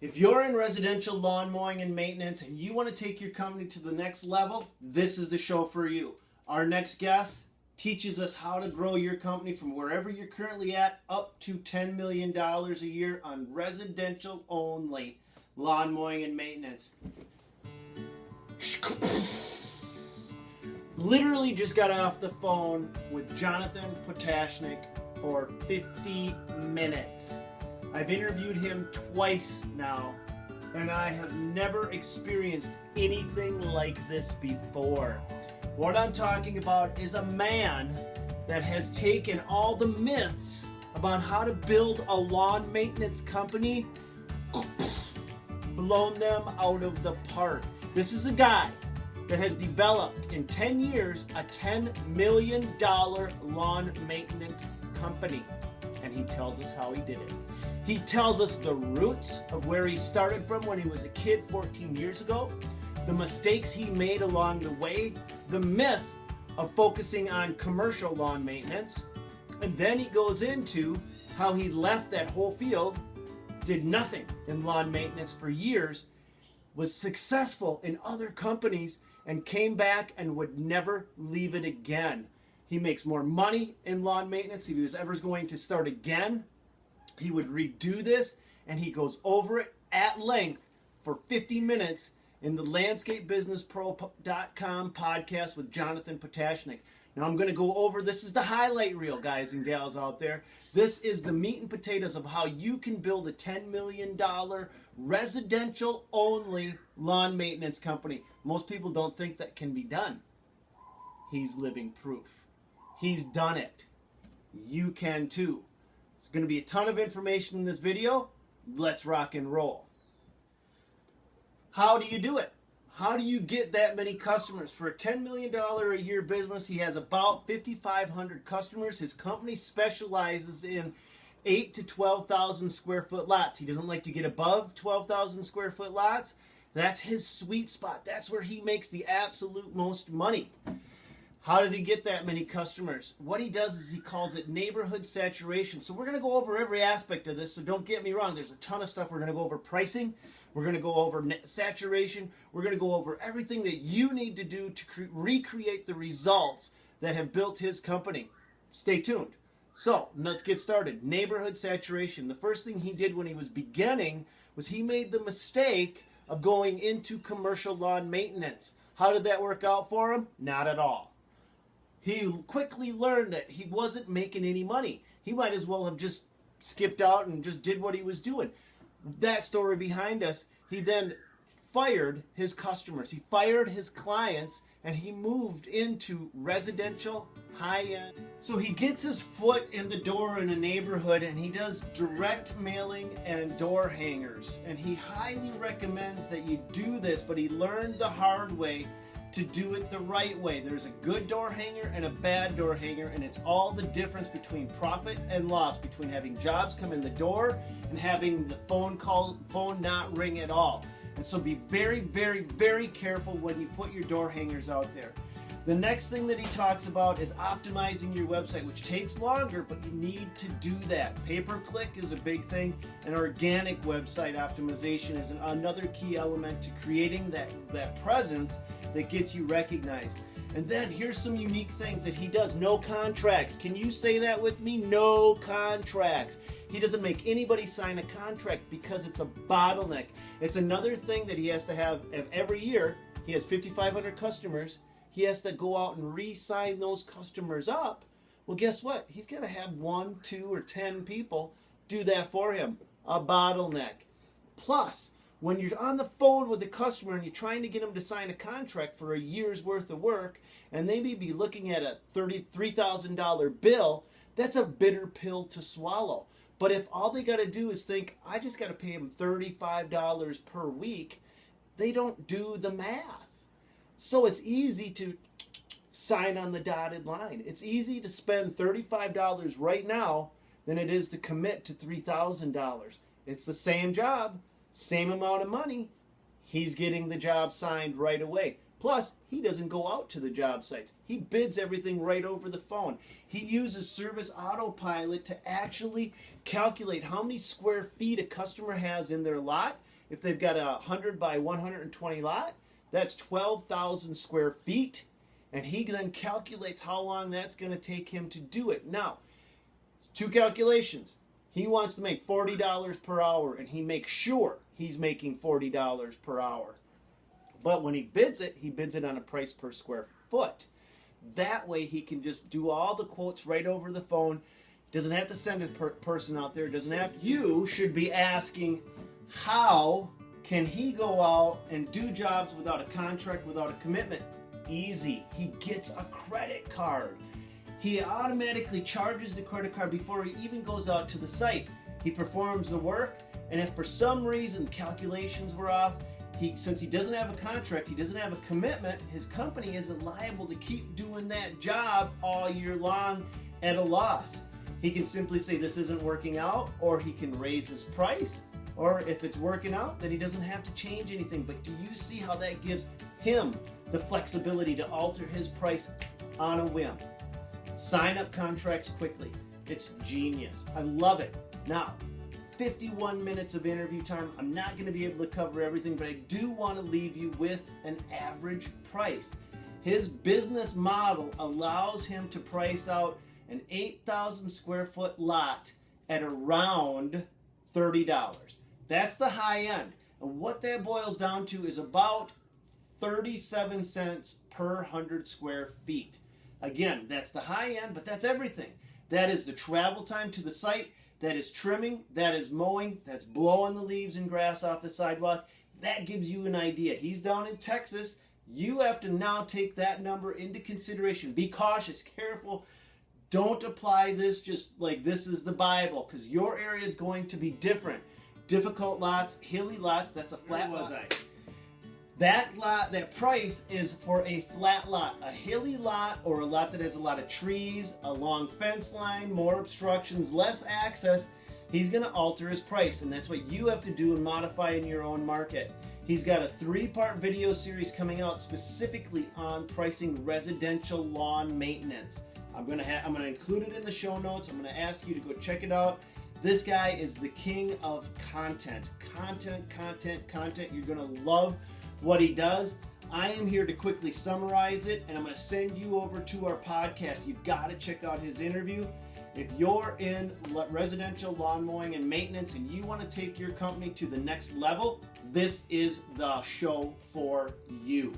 If you're in residential lawn mowing and maintenance and you want to take your company to the next level, this is the show for you. Our next guest teaches us how to grow your company from wherever you're currently at up to $10 million a year on residential only lawn mowing and maintenance. Literally just got off the phone with Jonathan Pototschnik for 50 minutes. I've interviewed him twice now, and I have never experienced anything like this before. What I'm talking about is a man that has taken all the myths about how to build a lawn maintenance company, blown them out of the park. This is a guy that has developed in 10 years a $10 million lawn maintenance company, and he tells us how he did it. He tells us the roots of where he started from when he was a kid 14 years ago, the mistakes he made along the way, the myth of focusing on commercial lawn maintenance, and then he goes into how he left that whole field, did nothing in lawn maintenance for years, was successful in other companies, and came back and would never leave it again. He makes more money in lawn maintenance. If he was ever going to start again, he would redo this, and he goes over it at length for 50 minutes in the LandscapeBusinessPro.com podcast with Jonathan Pototschnik. Now I'm going to go over, this is the highlight reel, guys and gals out there. This is the meat and potatoes of how you can build a $10 million residential only lawn maintenance company. Most people don't think that can be done. He's living proof. He's done it. You can too. There's going to be a ton of information in this video. Let's rock and roll. How do you do it? How do you get that many customers? For a $10 million a year business, he has about 5,500 customers. His company specializes in 8 to 12,000 square foot lots. He doesn't like to get above 12,000 square foot lots. That's his sweet spot. That's where he makes the absolute most money. How did he get that many customers? What he does is he calls it neighborhood saturation. So we're going to go over every aspect of this, so don't get me wrong. There's a ton of stuff. We're going to go over pricing. We're going to go over saturation. We're going to go over everything that you need to do to recreate the results that have built his company. Stay tuned. So let's get started. Neighborhood saturation. The first thing he did when he was beginning was he made the mistake of going into commercial lawn maintenance. How did that work out for him? Not at all. He quickly learned that he wasn't making any money. He might as well have just skipped out and just did what he was doing. That story behind us, he then fired his customers. He fired his clients, and he moved into residential high-end. So he gets his foot in the door in a neighborhood, and he does direct mailing and door hangers. And he highly recommends that you do this, but he learned the hard way to do it the right way. There's a good door hanger and a bad door hanger, and it's all the difference between profit and loss, between having jobs come in the door and having the phone not ring at all. And so be very, very, very careful when you put your door hangers out there. The next thing that he talks about is optimizing your website, which takes longer, but you need to do that. Pay-per-click is a big thing, and organic website optimization is another key element to creating that presence that gets you recognized. And then here's some unique things that he does. No contracts. Can you say that with me? No contracts. He doesn't make anybody sign a contract because it's a bottleneck. It's another thing that he has to have every year. He has 5,500 customers. He has to go out and re-sign those customers up. Well, guess what? He's got to have 1, 2, or 10 people do that for him. A bottleneck. Plus, when you're on the phone with a customer and you're trying to get them to sign a contract for a year's worth of work, and they may be looking at a $33,000 bill, that's a bitter pill to swallow. But if all they got to do is think, I just got to pay them $35 per week, they don't do the math. So it's easy to sign on the dotted line. It's easy to spend $35 right now than it is to commit to $3,000. It's the same job, same amount of money. He's getting the job signed right away. Plus, he doesn't go out to the job sites. He bids everything right over the phone. He uses Service Autopilot to actually calculate how many square feet a customer has in their lot if they've got a 100 by 120 lot, that's 12,000 square feet. And he then calculates how long that's going to take him to do it. Now, 2 calculations. He wants to make $40 per hour, and he makes sure he's making $40 per hour. But when he bids it on a price per square foot. That way he can just do all the quotes right over the phone. Doesn't have to send a person out there. Doesn't have. You should be asking, how can he go out and do jobs without a contract, without a commitment? Easy. He gets a credit card. He automatically charges the credit card before he even goes out to the site. He performs the work, and if for some reason calculations were off, since he doesn't have a contract, he doesn't have a commitment, his company isn't liable to keep doing that job all year long at a loss. He can simply say this isn't working out, or he can raise his price, or if it's working out, then he doesn't have to change anything. But do you see how that gives him the flexibility to alter his price on a whim? Sign up contracts quickly. It's genius. I love it. Now, 51 minutes of interview time. I'm not going to be able to cover everything, but I do want to leave you with an average price. His business model allows him to price out an 8,000 square foot lot at around $30. That's the high end. And what that boils down to is about 37 cents per 100 square feet. Again, that's the high end, but that's everything. That is the travel time to the site. That is trimming, that is mowing, that's blowing the leaves and grass off the sidewalk. That gives you an idea. He's down in Texas. You have to now take that number into consideration. Be cautious, careful. Don't apply this just like this is the Bible, because your area is going to be different. Difficult lots, hilly lots, that's a flat lot. That lot, that price is for a flat lot. A hilly lot, or a lot that has a lot of trees, a long fence line, more obstructions, less access, he's going to alter his price. And that's what you have to do and modify in your own market. He's got a 3-part video series coming out specifically on pricing residential lawn maintenance. I'm going to include it in the show notes. I'm going to ask you to go check it out. This guy is the king of content. Content. You're going to love what he does. I am here to quickly summarize it, and I'm going to send you over to our podcast. You've got to check out his interview. If you're in residential lawn mowing and maintenance and you want to take your company to the next level, this is the show for you.